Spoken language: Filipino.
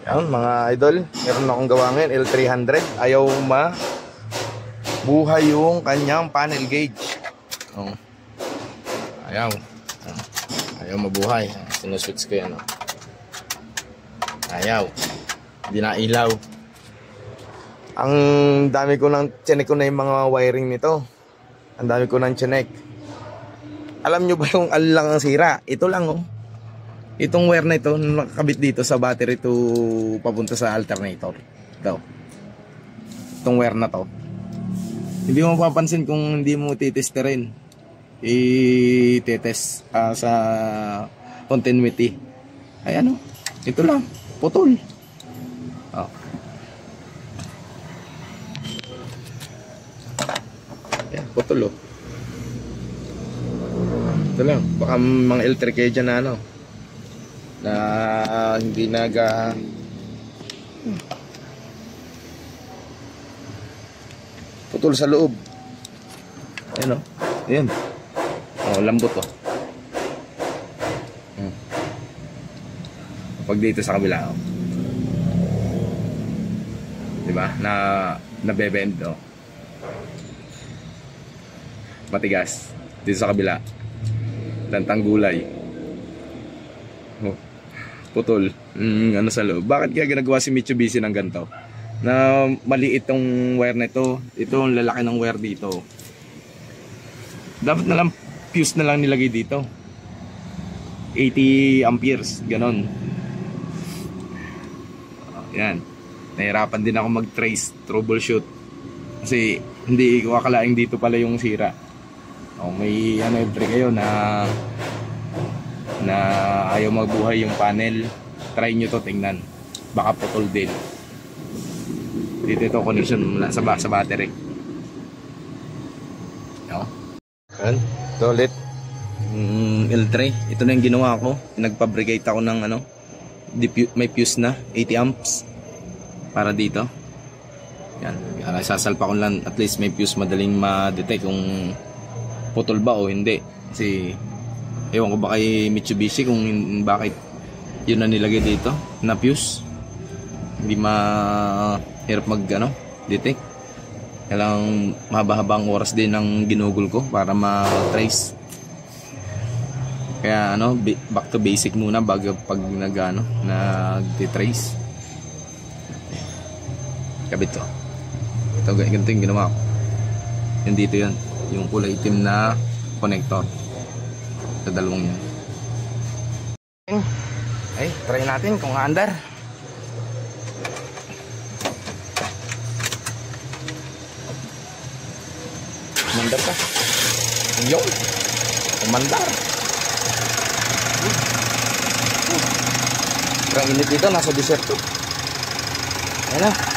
Yan mga idol, meron akong gawa ngayon L300. Ayaw buhay yung kanyang panel gauge. Ayaw mabuhay. Sinuswitch ko yan. Ayaw. Hindi na ilaw. Ang dami ko nang chinek ko na yung mga wiring nito. Ang dami ko nang chinek. Alam nyo ba yung lang ang sira? Ito lang Itong wire na ito nakakabit dito sa battery to papunta sa alternator. Ito. Itong wire na to. Hindi mo mapapansin kung hindi mo titesterin. I-test sa continuity. Ayan ito lang. Putol. Ayan, putol Ito lang. Baka mga electric kayo dyan na na hindi putol sa loob. Ayan Ayan. Lambot Pag dito sa kabila diba? Nabebend matigas. Dito sa kabila lantang gulay. Putol. Sa loob. Bakit kaya ginagawa si Mitsubishi ng ganito? Na maliit tong wire na ito. Ito ang lalaki ng wire dito. Dapat na lang fuse na lang nilagay dito. 80 amperes. Ganon. Yan. Nahirapan din ako mag-trace, troubleshoot. Kasi hindi ko akalaing dito pala yung sira. May every kayo na ayaw magbuhay yung panel. Try nyo to, tingnan. Baka putol din. Dito ito connection mula sa battery. Yan. Ito ulit. L3. Ito na yung ginawa ko. Nagpabricate ako ng may fuse na 80 amps para dito. Yan. Sasalpa ko lang, at least may fuse, madaling ma-detect kung putol ba o hindi. Kasi ewan ko ba kay Mitsubishi kung bakit yun na nilagay dito na fuse. Hindi hirap detect. Kailangang mahaba-habang oras din ng ginugol ko para ma-trace. Kaya back to basic muna bago pag nag-trace. Kabit to. Ito ganito yung ginawa ko. Yan dito yan. Yung kulay itim na connector. Sa dalawang yan. Ay, try natin kung andar. Umandar ka. Yun. Umandar. Parang init dito, nasa desert to. Ayan na.